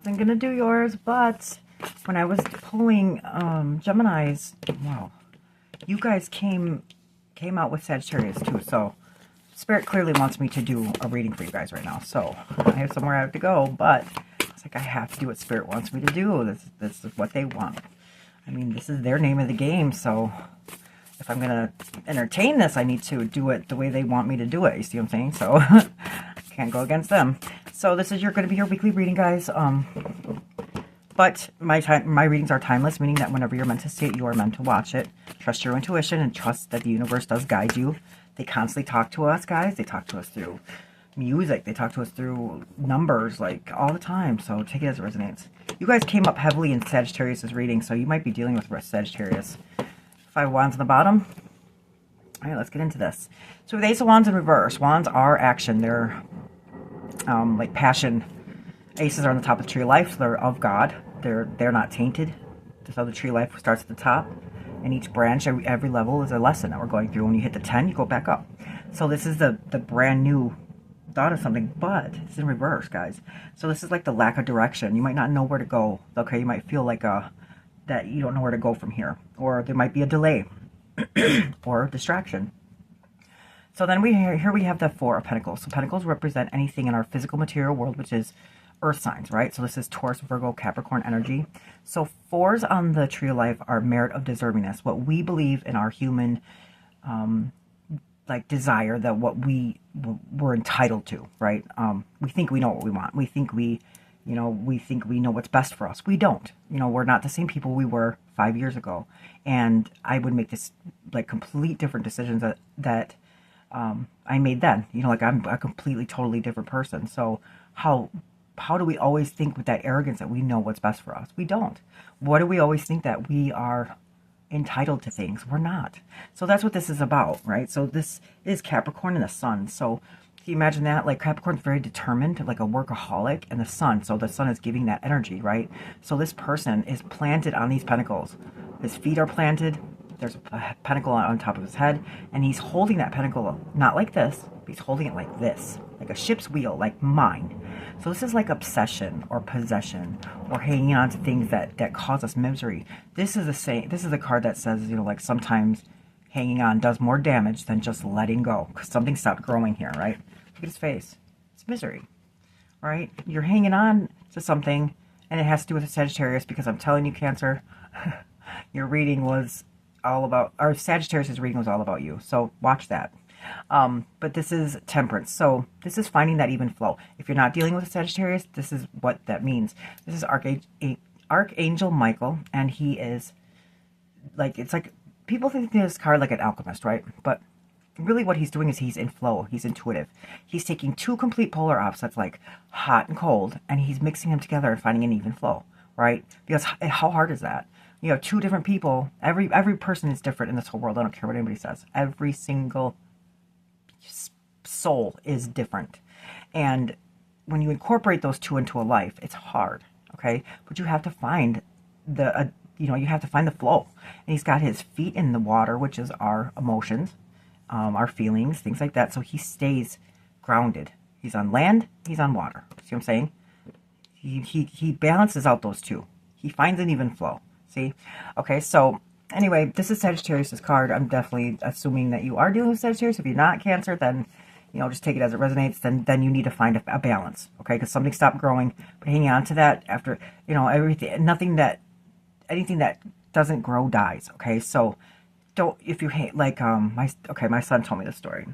Wasn't gonna do yours, but when I was pulling Gemini's, wow, you guys came out with Sagittarius too. So Spirit clearly wants me to do a reading for you guys right now. So I have somewhere I have to go, but it's like I have to do what Spirit wants me to do. This is what they want. I mean, this is their name of the game. So if I'm gonna entertain this, I need to do it the way they want me to do it. You see what I'm saying? So can't go against them. So this is going to be your weekly reading, guys. But my readings are timeless, meaning that whenever you're meant to see it, you are meant to watch it. Trust your intuition and trust that the universe does guide you. They constantly talk to us, guys. They talk to us through music. They talk to us through numbers, like, all the time. So take it as it resonates. You guys came up heavily in Sagittarius' reading, so you might be dealing with Sagittarius. 5 of Wands on the bottom. All right, let's get into this. So with Ace of Wands in reverse, Wands are action. They're like passion. Aces are on the top of the tree of life, so they're of God. They're not tainted. So the tree of life starts at the top, and each branch, every level is a lesson that we're going through. When you hit the 10, you go back up. So this is the brand new thought of something, but it's in reverse, guys. So this is like the lack of direction. You might not know where to go. Okay, you might feel like that you don't know where to go from here, or there might be a delay or distraction. So then here we have the Four of Pentacles. So Pentacles represent anything in our physical material world, which is earth signs, right? So this is Taurus, Virgo, Capricorn energy. So fours on the tree of life are merit of deservingness. What we believe in our human, like, desire, that what we're entitled to, right? We think we know what we want. We think we know what's best for us. We don't. We're not the same people we were 5 years ago. And I would make this, like, complete different decisions that I made then. Like, I'm a completely, totally different person. So how do we always think with that arrogance that we know what's best for us? We don't. What do we always think, that we are entitled to things? We're not. So that's what this is about, right? So this is Capricorn and the sun. So can you imagine that? Like, Capricorn's very determined, like a workaholic, and the sun. So the sun is giving that energy, right? So this person is planted on these pentacles. His feet are planted. There's a pentacle on top of his head, and he's holding that pentacle not like this, but he's holding it like this, like a ship's wheel, like mine. So this is like obsession or possession or hanging on to things that cause us misery. This is a card that says, like, sometimes hanging on does more damage than just letting go, because something stopped growing here, right? Look at his face. It's misery, right? You're hanging on to something, and it has to do with the Sagittarius, because I'm telling you, Cancer, your reading was all about, or Sagittarius' reading was all about you. So watch that. But this is Temperance. So this is finding that even flow. If you're not dealing with a Sagittarius, this is what that means. This is Archangel Michael, and he is like, it's like, people think this card like an alchemist, right? But really what he's doing is he's in flow. He's intuitive. He's taking two complete polar opposites, like hot and cold, and he's mixing them together and finding an even flow, right? Because how hard is that? You have two different people. Every person is different in this whole world. I don't care what anybody says. Every single soul is different. And when you incorporate those two into a life, it's hard, okay? But you have to find you have to find the flow. And he's got his feet in the water, which is our emotions, our feelings, things like that. So he stays grounded. He's on land, he's on water. See what I'm saying? He balances out those two. He finds an even flow. See? Okay, so anyway, this is Sagittarius' card. I'm definitely assuming that you are dealing with Sagittarius. If you're not Cancer, then, just take it as it resonates. Then you need to find a balance, okay? Because something stopped growing, but hanging on to that after, everything, anything that doesn't grow dies, okay? So don't, if you hate, like, my son told me this story.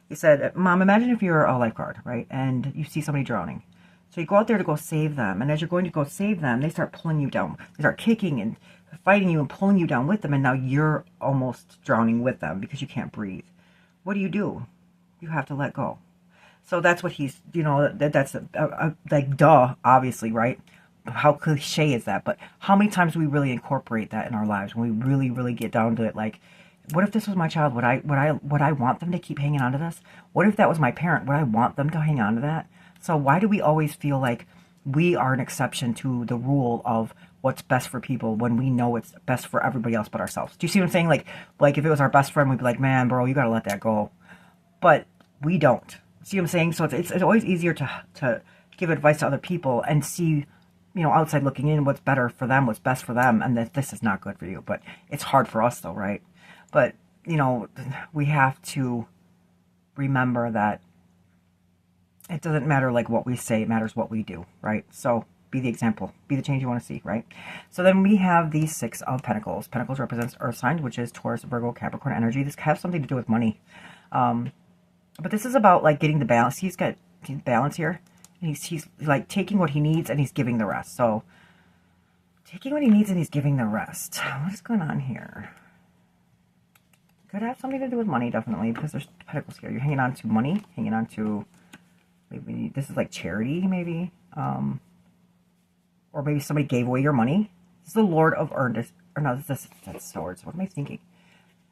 He said, Mom, imagine if you're a lifeguard, right? And you see somebody drowning. So you go out there to go save them, and as you're going to go save them, they start pulling you down. They start kicking and fighting you and pulling you down with them, and now you're almost drowning with them because you can't breathe. What do? You have to let go. So that's what he's, that's like, duh, obviously, right? How cliche is that? But how many times do we really incorporate that in our lives when we really, really get down to it? Like, what if this was my child? Would I want them to keep hanging on to this? What if that was my parent? Would I want them to hang on to that? So why do we always feel like we are an exception to the rule of what's best for people when we know it's best for everybody else but ourselves? Do you see what I'm saying? Like if it was our best friend, we'd be like, man, bro, you got to let that go. But we don't. See what I'm saying? So it's always easier to give advice to other people and see you know, outside looking in, what's better for them, what's best for them, and that this is not good for you. But it's hard for us though, right? But, you know, we have to remember that it doesn't matter like what we say, it matters what we do, right? So be the example, be the change you want to see, right? So then we have the Six of Pentacles. Pentacles represents Earth signs, which is Taurus, Virgo, Capricorn energy. This has something to do with money. But this is about like getting the balance. He's got balance here. He's like taking what he needs and he's giving the rest. So taking what he needs and he's giving the rest. What is going on here? Could have something to do with money, definitely, because there's pentacles here. You're hanging on to money, hanging on to, maybe this is like charity, maybe. Or maybe somebody gave away your money. This is the Lord of Earnest, or no, that's swords. What am I thinking?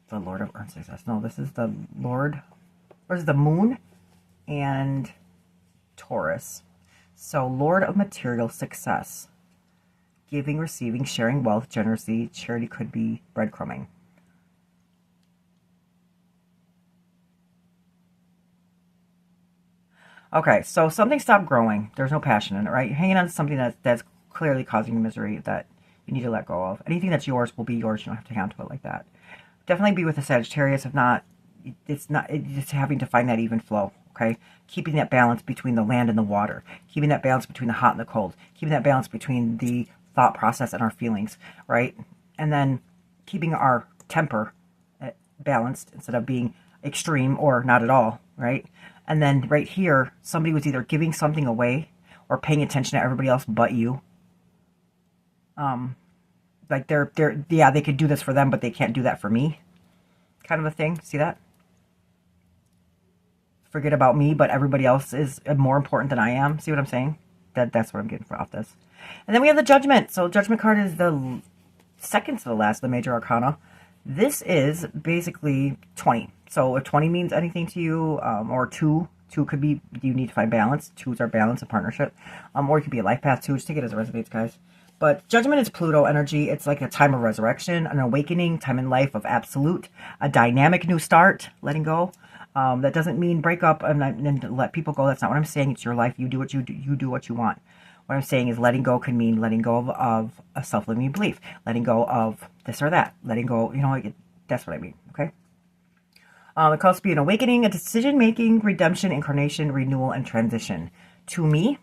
The Lord of Earnest Success. No, this is the Lord, or is it the Moon and Taurus. So Lord of Material Success. Giving, receiving, sharing wealth, generosity. Charity could be breadcrumbing. Okay, so something stopped growing. There's no passion in it, right? You're hanging on to something that's clearly causing you misery that you need to let go of. Anything that's yours will be yours. You don't have to hang on to it like that. Definitely be with the Sagittarius. If not, it's just having to find that even flow, okay? Keeping that balance between the land and the water. Keeping that balance between the hot and the cold. Keeping that balance between the thought process and our feelings, right? And then keeping our temper balanced instead of being extreme or not at all, right? And then right here, somebody was either giving something away or paying attention to everybody else but you. Like yeah, they could do this for them, but they can't do that for me. Kind of a thing. See that? Forget about me, but everybody else is more important than I am. See what I'm saying? That's what I'm getting off this. And then we have the Judgment. So Judgment card is the second to the last of the major arcana. This is basically 20. So if 20 means anything to you, or 2 could be, you need to find balance. 2s are balance, a partnership. Or it could be a life path too. Just take it as it resonates, guys. But Judgment is Pluto energy. It's like a time of resurrection, an awakening, time in life of absolute, a dynamic new start, letting go. That doesn't mean break up and let people go. That's not what I'm saying. It's your life. You do what you do. You do what you want. What I'm saying is letting go can mean letting go of a self-limiting belief, letting go of this or that, letting go, you know, that's what I mean, okay? It calls to be an awakening, a decision-making, redemption, incarnation, renewal, and transition. To me,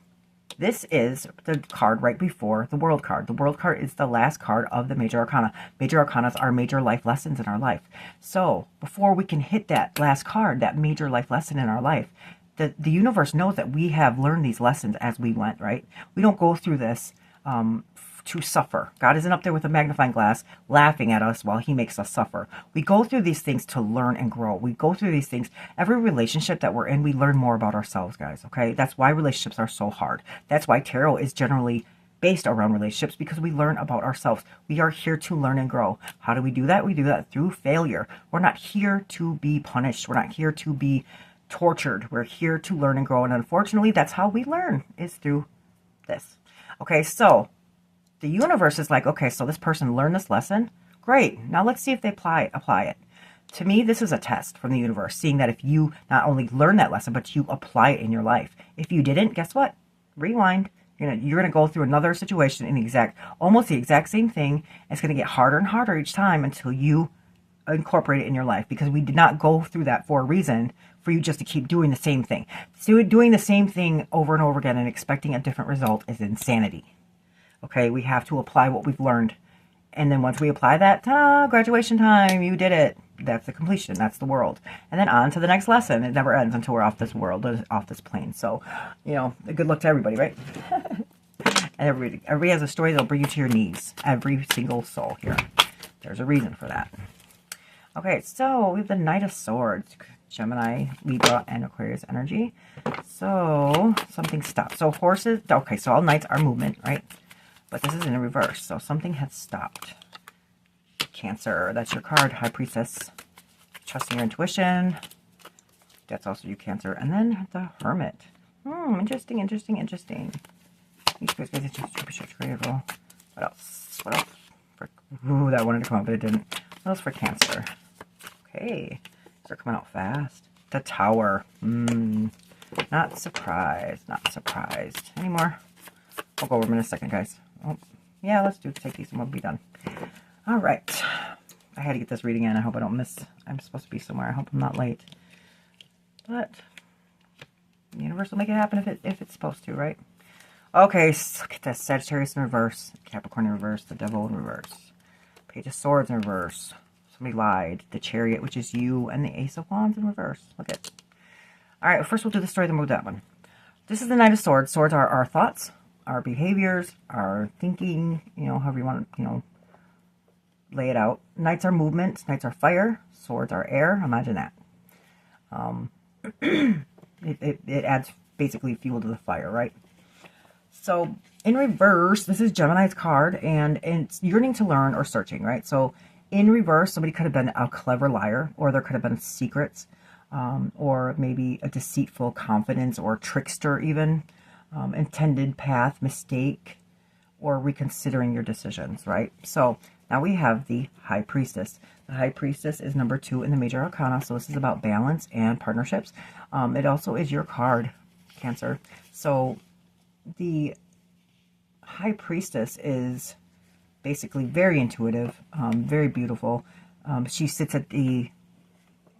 this is the card right before the World card. The World card is the last card of the major arcana. Major arcanas are major life lessons in our life. So before we can hit that last card, that major life lesson in our life, the universe knows that we have learned these lessons as we went, right? We don't go through this to suffer. God isn't up there with a magnifying glass laughing at us while he makes us suffer. We go through these things to learn and grow. We go through these things. Every relationship that we're in, we learn more about ourselves, guys, okay? That's why relationships are so hard. That's why tarot is generally based around relationships, because we learn about ourselves. We are here to learn and grow. How do we do that? We do that through failure. We're not here to be punished. We're not here to be tortured. We're here to learn and grow, and unfortunately that's how we learn, is through this. Okay, so the universe is like, okay, so this person learned this lesson, great, now let's see if they apply it. To me, this is a test from the universe, seeing that if you not only learn that lesson, but you apply it in your life. If you didn't, guess what? Rewind. You're gonna go through another situation in almost the exact same thing. It's gonna get harder and harder each time until you incorporate it in your life, because we did not go through that for a reason, for you just to keep doing the same thing. So doing the same thing over and over again and expecting a different result is insanity. Okay, we have to apply what we've learned. And then once we apply that, graduation time, you did it. That's the completion. That's the world. And then on to the next lesson. It never ends until we're off this world, off this plane. So, good luck to everybody, right? And everybody has a story that'll bring you to your knees. Every single soul here. There's a reason for that. Okay, so we have the Knight of Swords. Gemini, Libra, and Aquarius energy. So something stopped. So horses, okay, so all knights are movement, right? But this is in a reverse, so something has stopped. Cancer, that's your card. High Priestess, trusting your intuition. That's also you, Cancer. And then the Hermit. Interesting. What else? Ooh, that wanted to come out, but it didn't. What else for Cancer? Okay. They're coming out fast. The Tower. Not surprised. Any more? I'll go over them in a second, guys. Oh, yeah, let's take these and we'll be done. All right. I had to get this reading in. I hope I don't miss. I'm supposed to be somewhere. I hope I'm not late. But the universe will make it happen if it's supposed to, right? Okay, so look at this. Sagittarius in reverse. Capricorn in reverse. The Devil in reverse. Page of Swords in reverse. Somebody lied. The Chariot, which is you, and the Ace of Wands in reverse. Look at it. All right, first we'll do the story, then we'll do that one. This is the Knight of Swords. Swords are our thoughts, our behaviors, our thinking, however you want to, lay it out. Knights are movement. Knights are fire. Swords are air. Imagine that. It adds basically fuel to the fire, right? So in reverse, this is Gemini's card, and it's yearning to learn or searching, right? So in reverse, somebody could have been a clever liar, or there could have been secrets, or maybe a deceitful confidence or trickster even, intended path, mistake, or reconsidering your decisions, right? So now we have the High Priestess. The High Priestess is number 2 in the Major Arcana, so this is about balance and partnerships. It also is your card, Cancer. So the High Priestess is basically very intuitive, very beautiful. She sits at the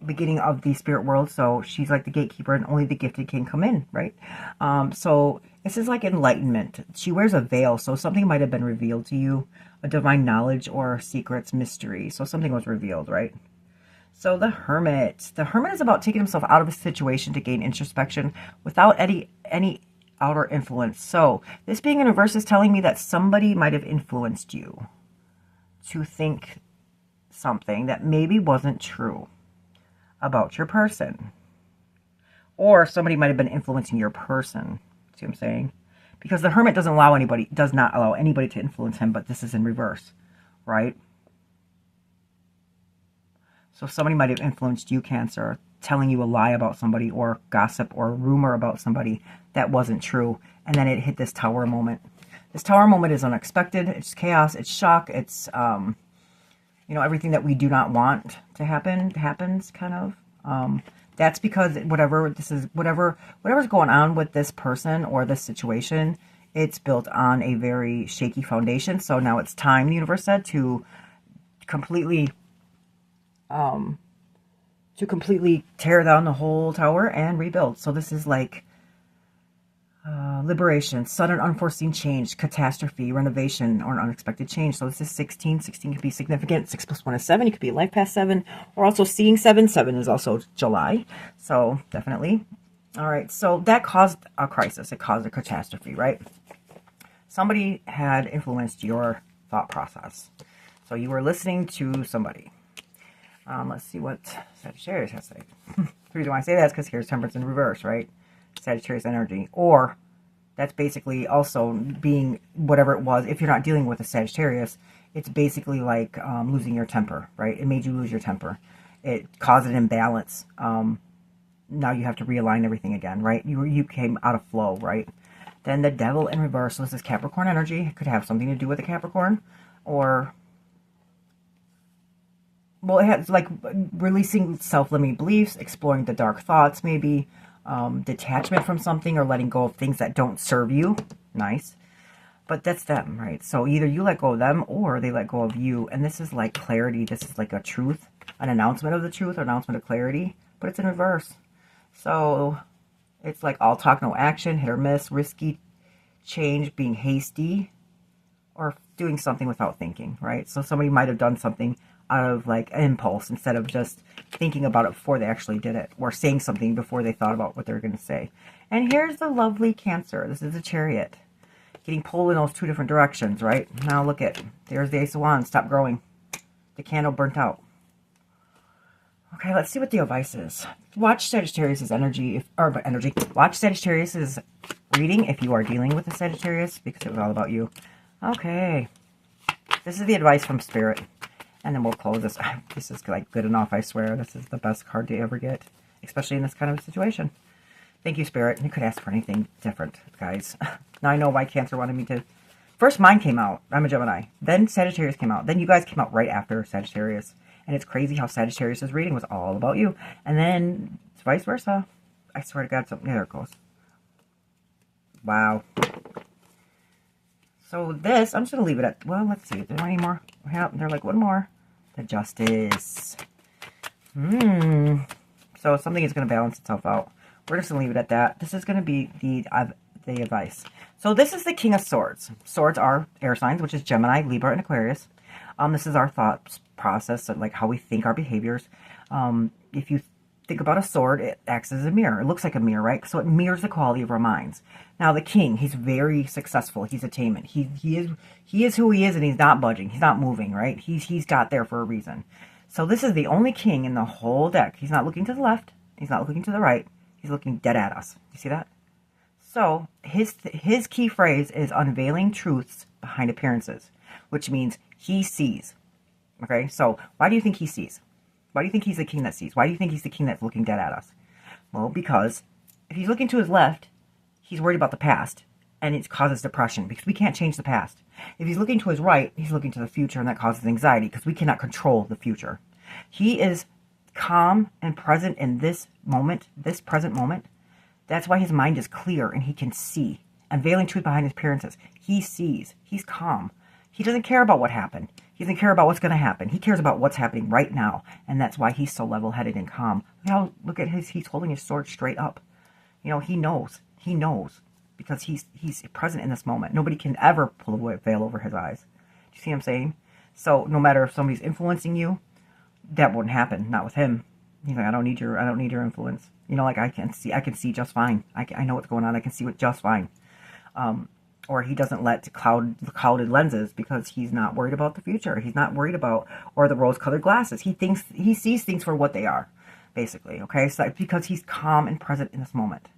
beginning of the spirit world, so she's like the gatekeeper, and only the gifted can come in, right? So this is like enlightenment. She wears a veil, so something might have been revealed to you, a divine knowledge or secrets, mystery. So something was revealed, right? So the Hermit. The Hermit is about taking himself out of a situation to gain introspection without any outer influence. So this being in reverse is telling me that somebody might have influenced you to think something that maybe wasn't true about your person. Or somebody might have been influencing your person. See what I'm saying? Because the Hermit does not allow anybody to influence him, but this is in reverse, right? So somebody might have influenced you, Cancer, telling you a lie about somebody, or gossip or rumor about somebody that wasn't true. And then it hit this Tower moment. This Tower moment is unexpected. It's chaos. It's shock. It's, everything that we do not want to happen happens, kind of. That's because whatever's going on with this person or this situation, it's built on a very shaky foundation. So now it's time, the universe said, to completely tear down the whole tower and rebuild. So this is like liberation, sudden unforeseen change, catastrophe, renovation, or an unexpected change. So this is 16. 16 could be significant. 6 plus 1 is 7. It could be life past 7, or also seeing 7. 7 is also July. So definitely. All right. So that caused a crisis. It caused a catastrophe, right? Somebody had influenced your thought process. So you were listening to somebody. Let's see what Sagittarius has to say. The reason why I say that is because here's Temperance in reverse, right? Sagittarius energy. Or that's basically also being whatever it was. If you're not dealing with a Sagittarius, it's basically like losing your temper, right? It made you lose your temper. It caused an imbalance. Now you have to realign everything again, right? You came out of flow, right? Then the Devil in reverse. So this is Capricorn energy. It could have something to do with the Capricorn, or well, it has like releasing self-limiting beliefs, exploring the dark thoughts, maybe detachment from something, or letting go of things that don't serve you. Nice. But that's them, right? So either you let go of them or they let go of you. And this is like clarity. This is like a truth, an announcement of the truth, or announcement of clarity, but it's in reverse. So it's like all talk, no action, hit or miss, risky change, being hasty, or doing something without thinking, right? So somebody might have done something out of like an impulse instead of just thinking about it before they actually did it, or saying something before they thought about what they were going to say. And here's the lovely Cancer. This is a Chariot. Getting pulled in those two different directions, right? Now look at, there's the Ace of Wands. Stop growing. The candle burnt out. Okay, let's see what the advice is. Watch Sagittarius's energy, watch Sagittarius's reading if you are dealing with a Sagittarius, because it was all about you. Okay. This is the advice from Spirit. And then we'll close this. This is like good enough, I swear. This is the best card to ever get, especially in this kind of situation. Thank you, Spirit. You could ask for anything different, guys. Now I know why Cancer wanted me to. First, mine came out. I'm a Gemini. Then Sagittarius came out. Then you guys came out right after Sagittarius. And it's crazy how Sagittarius' reading was all about you. And then it's vice versa. I swear to God, something. There it goes. Wow. So this, I'm just going to leave it at, well, let's see. Is there any more? Yeah, they're like, one more. The Justice. So something is going to balance itself out. We're just going to leave it at that. This is going to be the advice. So this is the King of Swords. Swords are air signs, which is Gemini, Libra, and Aquarius. This is our thought process, so like how we think, our behaviors. If you think about a sword, it acts as a mirror. It looks like a mirror, right? So it mirrors the quality of our minds. Now the King, he's very successful. He's attainment. He is who he is, and he's not budging. He's not moving, right? He's got there for a reason. So this is the only king in the whole deck. He's not looking to the left. He's not looking to the right. He's looking dead at us. You see that? So his key phrase is unveiling truths behind appearances, which means he sees. Okay, so why do you think he sees? Why do you think he's the king that sees? Why do you think he's the king that's looking dead at us? Well, because if he's looking to his left, he's worried about the past, and it causes depression because we can't change the past. If he's looking to his right, he's looking to the future, and that causes anxiety because we cannot control the future. He is calm and present in this moment, this present moment. That's why his mind is clear and he can see. Unveiling truth behind his appearances. He sees. He's calm. He doesn't care about what happened. He doesn't care about what's going to happen. He cares about what's happening right now. And that's why he's so level-headed and calm. Look at he's holding his sword straight up. You know, he knows. He knows. Because he's present in this moment. Nobody can ever pull a veil over his eyes. Do you see what I'm saying? So no matter if somebody's influencing you, that wouldn't happen. Not with him. He's like, I don't need your influence. You know, like I can see just fine. I know what's going on. I can see it just fine. Or he doesn't let the clouded lenses because he's not worried about the future. He's not worried about, or the rose-colored glasses. He sees things for what they are, basically. Okay, so because he's calm and present in this moment.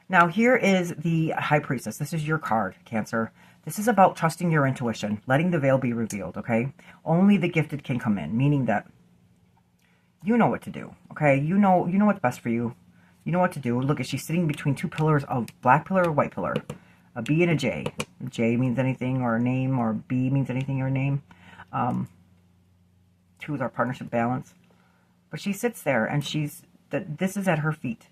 Now here is the High Priestess. This is your card, Cancer. This is about trusting your intuition, letting the veil be revealed. Okay, only the gifted can come in, meaning that you know what to do. Okay, you know what's best for you. You know what to do. Look, she's sitting between two pillars of black pillar or white pillar. A B and a J. J means anything or a name, or B means anything or a name. 2 is our partnership balance. But she sits there, and this is at her feet.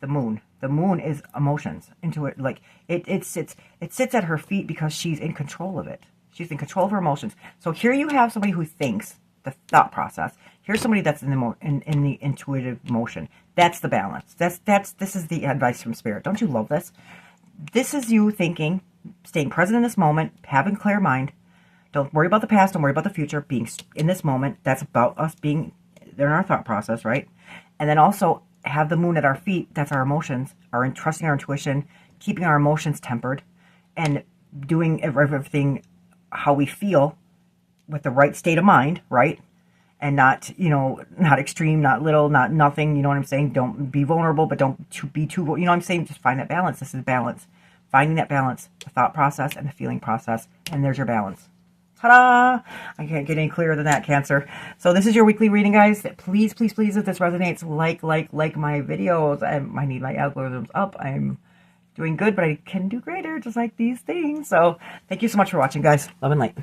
The moon. The moon is emotions. Into it, like it sits at her feet because she's in control of it. She's in control of her emotions. So here you have somebody who thinks, the thought process. Here's somebody that's in the intuitive motion. That's the balance. This is the advice from Spirit. Don't you love this? This is you thinking, staying present in this moment, having clear mind. Don't worry about the past. Don't worry about the future. Being in this moment. That's about us being in our thought process, right? And then also have the moon at our feet. That's our emotions. Trusting our intuition, keeping our emotions tempered, and doing everything how we feel with the right state of mind, right? And not, not extreme, not little, not nothing. You know what I'm saying? Don't be vulnerable, but don't be too, you know what I'm saying? Just find that balance. This is balance. Finding that balance, the thought process and the feeling process. And there's your balance. Ta-da! I can't get any clearer than that, Cancer. So this is your weekly reading, guys. Please, please, please, if this resonates, like my videos. I need my algorithms up. I'm doing good, but I can do greater, just like these things. So thank you so much for watching, guys. Love and light.